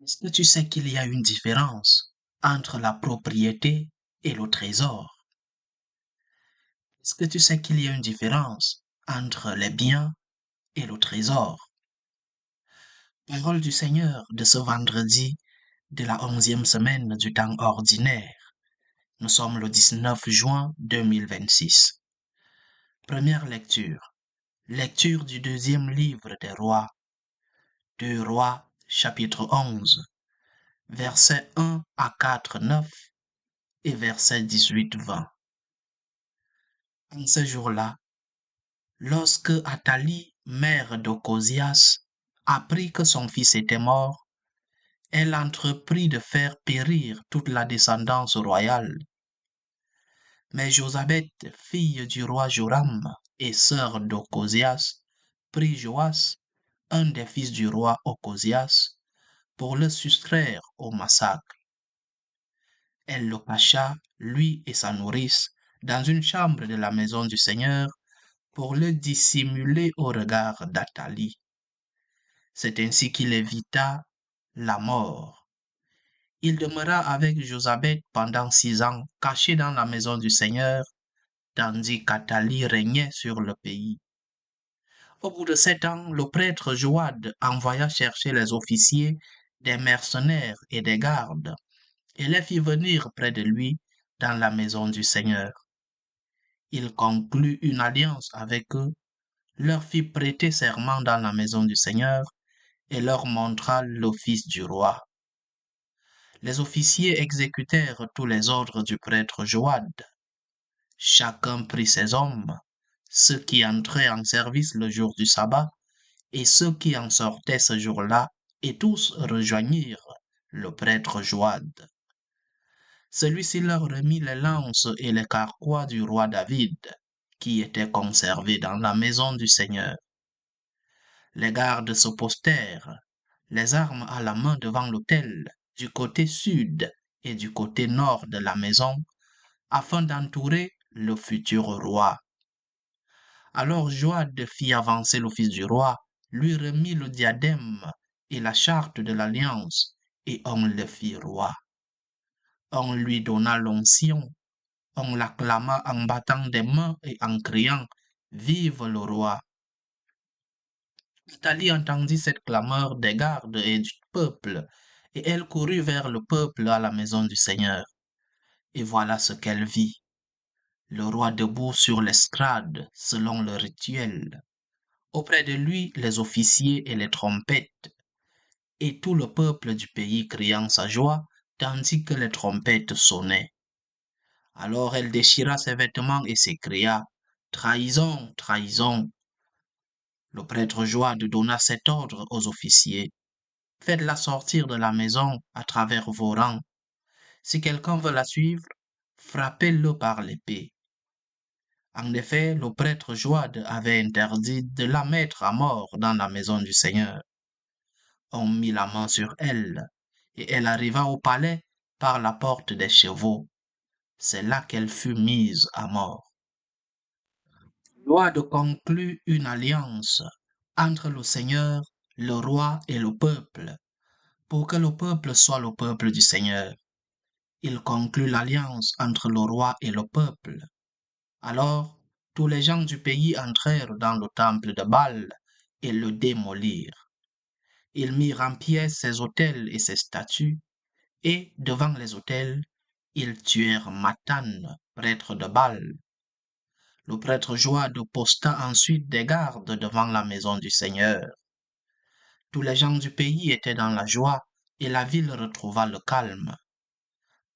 Est-ce que tu sais qu'il y a une différence entre la propriété et le trésor? Est-ce que tu sais qu'il y a une différence entre les biens et le trésor? Parole du Seigneur de ce vendredi de la 11e semaine du temps ordinaire. Nous sommes le 19 juin 2026. Première lecture. Lecture du deuxième livre des rois. 2 Rois, chapitre 11, versets 1 à 4, 9 et versets 18, 20. En ce jour-là, lorsque Athalie, mère d'Ocosias, apprit que son fils était mort, elle entreprit de faire périr toute la descendance royale. Mais Josabeth, fille du roi Joram et sœur d'Ocosias, prit Joas, un des fils du roi Ocosias, pour le soustraire au massacre. Elle le cacha, lui et sa nourrice, dans une chambre de la maison du Seigneur, pour le dissimuler au regard d'Athalie. C'est ainsi qu'il évita la mort. Il demeura avec Josabeth pendant 6 ans, caché dans la maison du Seigneur, tandis qu'Athalie régnait sur le pays. Au bout de 7 ans, le prêtre Joad envoya chercher les officiers, des mercenaires et des gardes, et les fit venir près de lui dans la maison du Seigneur. Il conclut une alliance avec eux, leur fit prêter serment dans la maison du Seigneur et leur montra l'office du roi. Les officiers exécutèrent tous les ordres du prêtre Joad. Chacun prit ses hommes, ceux qui entraient en service le jour du sabbat et ceux qui en sortaient ce jour-là, et tous rejoignirent le prêtre Joad. Celui-ci leur remit les lances et les carquois du roi David, qui étaient conservés dans la maison du Seigneur. Les gardes se postèrent, les armes à la main devant l'autel, du côté sud et du côté nord de la maison, afin d'entourer le futur roi. Alors Joad fit avancer le fils du roi, lui remit le diadème et la charte de l'alliance, et on le fit roi. On lui donna l'onction, on l'acclama en battant des mains et en criant « Vive le roi !» Athalie entendit cette clameur des gardes et du peuple, et elle courut vers le peuple à la maison du Seigneur. Et voilà ce qu'elle vit. Le roi debout sur l'estrade, selon le rituel. Auprès de lui, les officiers et les trompettes, et tout le peuple du pays criant sa joie, tandis que les trompettes sonnaient. Alors elle déchira ses vêtements et s'écria « Trahison, trahison !» Le prêtre Joad donna cet ordre aux officiers. Faites-la sortir de la maison à travers vos rangs. Si quelqu'un veut la suivre, frappez-le par l'épée. En effet, le prêtre Joad avait interdit de la mettre à mort dans la maison du Seigneur. On mit la main sur elle, et elle arriva au palais par la porte des chevaux. C'est là qu'elle fut mise à mort. Joad conclut une alliance entre le Seigneur, le roi et le peuple, pour que le peuple soit le peuple du Seigneur. Il conclut l'alliance entre le roi et le peuple. Alors, tous les gens du pays entrèrent dans le temple de Baal et le démolirent. Ils mirent en pièces ses autels et ses statues, et, devant les autels, ils tuèrent Mathan, prêtre de Baal. Le prêtre Joad posta ensuite des gardes devant la maison du Seigneur. Tous les gens du pays étaient dans la joie, et la ville retrouva le calme.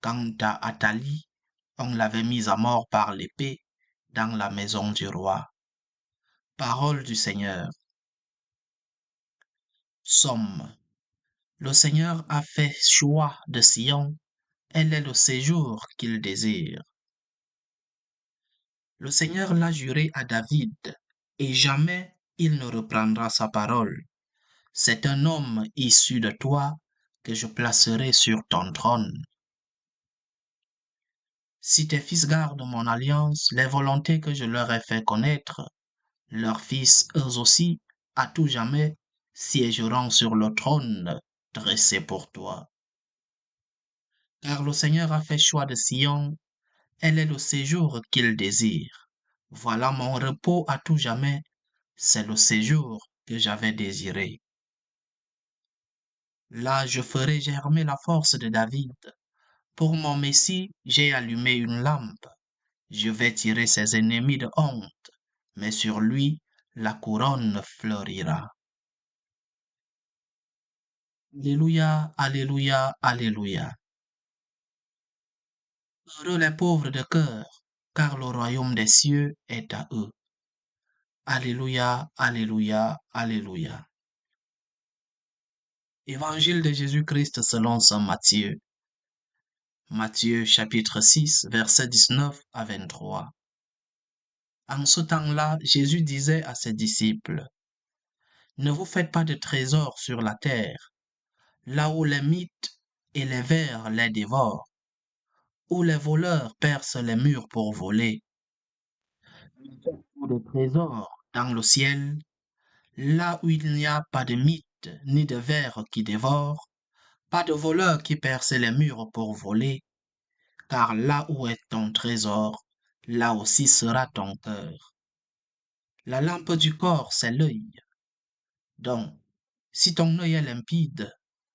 Quant à Athalie, on l'avait mise à mort par l'épée dans la maison du roi. Parole du Seigneur. Somme. Le Seigneur a fait choix de Sion, elle est le séjour qu'il désire. Le Seigneur l'a juré à David, et jamais il ne reprendra sa parole. C'est un homme issu de toi que je placerai sur ton trône. Si tes fils gardent mon alliance, les volontés que je leur ai fait connaître, leurs fils, eux aussi, à tout jamais, siégeront sur le trône dressés pour toi. Car le Seigneur a fait choix de Sion, elle est le séjour qu'il désire. Voilà mon repos à tout jamais, c'est le séjour que j'avais désiré. Là, je ferai germer la force de David. Pour mon Messie, j'ai allumé une lampe. Je vais tirer ses ennemis de honte, mais sur lui, la couronne fleurira. Alléluia, Alléluia, Alléluia. Heureux les pauvres de cœur, car le royaume des cieux est à eux. Alléluia, Alléluia, Alléluia. Évangile de Jésus-Christ selon saint Matthieu. Matthieu chapitre 6, versets 19 à 23. En ce temps-là, Jésus disait à ses disciples, ne vous faites pas de trésors sur la terre, là où les mythes et les vers les dévorent, où les voleurs percent les murs pour voler. Ou de trésors dans le ciel, là où il n'y a pas de mythes ni de vers qui dévorent, pas de voleurs qui percent les murs pour voler, car là où est ton trésor, là aussi sera ton cœur. La lampe du corps, c'est l'œil. Donc, si ton œil est limpide,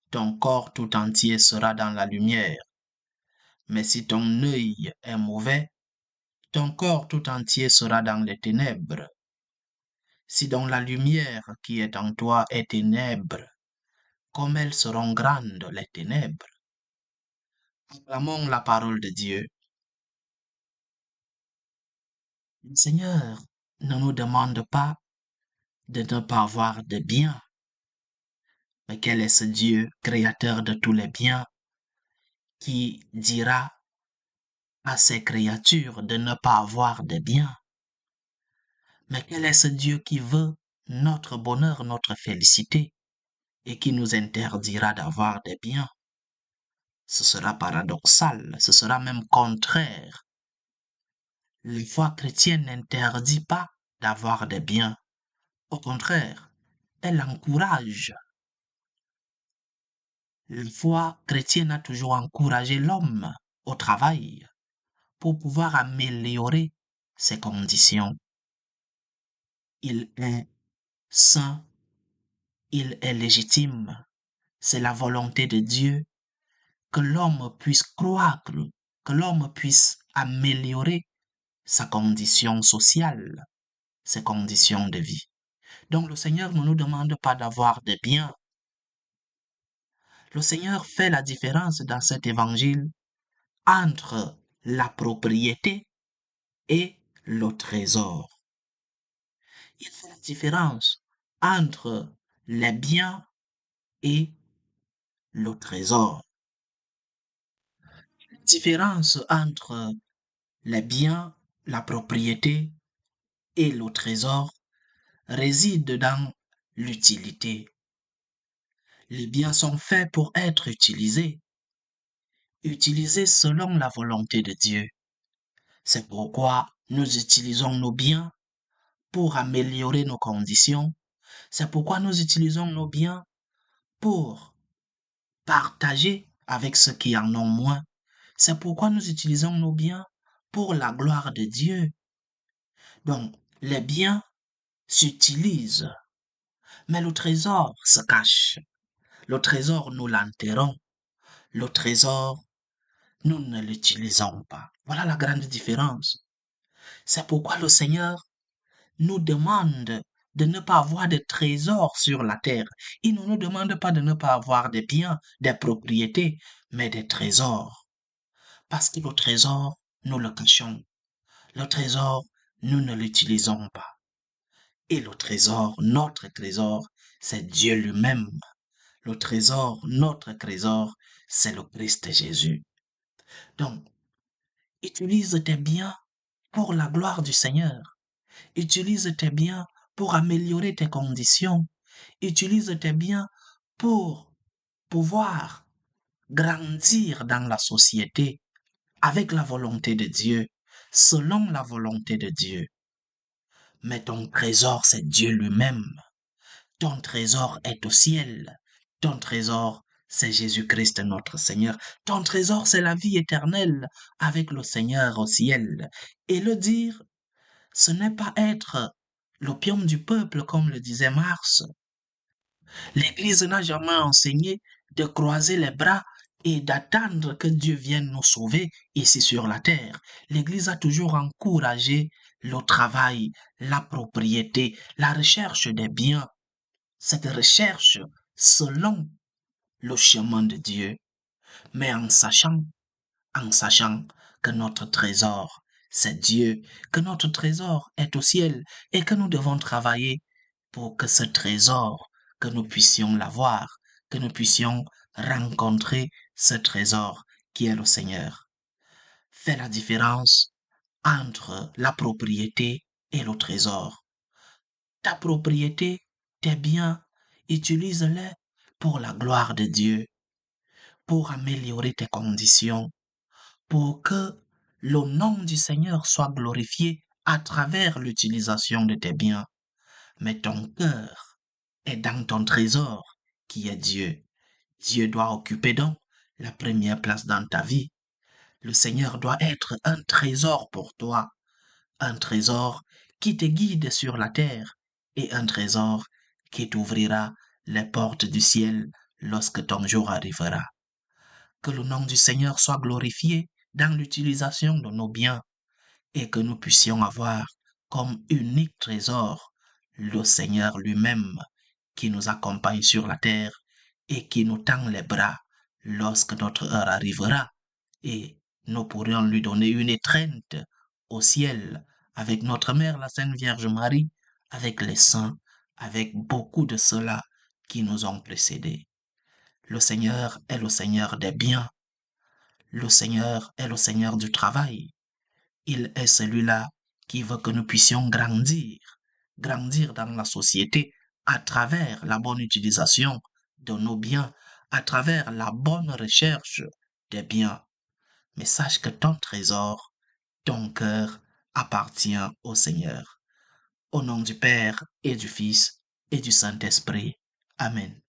ton corps tout entier sera dans la lumière. Mais si ton œil est mauvais, ton corps tout entier sera dans les ténèbres. Si donc la lumière qui est en toi est ténèbre, comme elles seront grandes les ténèbres. Acclamons la parole de Dieu. Le Seigneur ne nous demande pas de ne pas avoir de biens. Mais quel est ce Dieu, créateur de tous les biens, qui dira à ses créatures de ne pas avoir de biens? Mais quel est ce Dieu qui veut notre bonheur, notre félicité, et qui nous interdira d'avoir des biens? Ce sera paradoxal, ce sera même contraire. La foi chrétienne n'interdit pas d'avoir des biens. Au contraire, elle encourage. La foi chrétienne a toujours encouragé l'homme au travail pour pouvoir améliorer ses conditions. Il est saint, il est légitime. C'est la volonté de Dieu que l'homme puisse croître, que l'homme puisse améliorer sa condition sociale, ses conditions de vie. Donc le Seigneur ne nous demande pas d'avoir des biens. Le Seigneur fait la différence dans cet évangile entre la propriété et le trésor. Il fait la différence entre les biens et le trésor. La différence entre les biens, la propriété et le trésor réside dans l'utilité. Les biens sont faits pour être utilisés selon la volonté de Dieu. C'est pourquoi nous utilisons nos biens pour améliorer nos conditions. C'est pourquoi nous utilisons nos biens pour partager avec ceux qui en ont moins. C'est pourquoi nous utilisons nos biens pour la gloire de Dieu. Donc, les biens s'utilisent, mais le trésor se cache. Le trésor, nous l'enterrons. Le trésor, nous ne l'utilisons pas. Voilà la grande différence. C'est pourquoi le Seigneur nous demande de ne pas avoir de trésors sur la terre. Il ne nous demande pas de ne pas avoir des biens, des propriétés, mais des trésors. Parce que le trésor, nous le cachons. Le trésor, nous ne l'utilisons pas. Et le trésor, notre trésor, c'est Dieu lui-même. Le trésor, notre trésor, c'est le Christ Jésus. Donc, utilise tes biens pour la gloire du Seigneur. Utilise tes biens pour améliorer tes conditions. Utilise tes biens pour pouvoir grandir dans la société avec la volonté de Dieu, selon la volonté de Dieu. Mais ton trésor, c'est Dieu lui-même. Ton trésor est au ciel. Ton trésor c'est Jésus-Christ notre Seigneur. Ton trésor, c'est la vie éternelle avec le Seigneur au ciel. Et le dire, ce n'est pas être l'opium du peuple, comme le disait Marx. L'Église n'a jamais enseigné de croiser les bras et d'attendre que Dieu vienne nous sauver ici sur la terre. L'Église a toujours encouragé le travail, la propriété, la recherche des biens. Cette recherche selon le chemin de Dieu, mais en sachant que notre trésor, c'est Dieu, que notre trésor est au ciel et que nous devons travailler pour que ce trésor, que nous puissions l'avoir, que nous puissions rencontrer ce trésor qui est le Seigneur. Fais la différence entre la propriété et le trésor. Ta propriété, tes biens, utilise-les pour la gloire de Dieu, pour améliorer tes conditions, pour que le nom du Seigneur soit glorifié à travers l'utilisation de tes biens. Mais ton cœur est dans ton trésor qui est Dieu. Dieu doit occuper donc la première place dans ta vie. Le Seigneur doit être un trésor pour toi, un trésor qui te guide sur la terre et un trésor qui t'ouvrira les portes du ciel lorsque ton jour arrivera. Que le nom du Seigneur soit glorifié dans l'utilisation de nos biens et que nous puissions avoir comme unique trésor le Seigneur lui-même qui nous accompagne sur la terre et qui nous tend les bras lorsque notre heure arrivera et nous pourrions lui donner une étreinte au ciel avec notre mère, la Sainte Vierge Marie, avec les saints, avec beaucoup de ceux-là qui nous ont précédés. Le Seigneur est le Seigneur des biens. Le Seigneur est le Seigneur du travail. Il est celui-là qui veut que nous puissions grandir dans la société à travers la bonne utilisation de nos biens, à travers la bonne recherche des biens. Mais sache que ton trésor, ton cœur appartient au Seigneur. Au nom du Père et du Fils et du Saint-Esprit. Amen.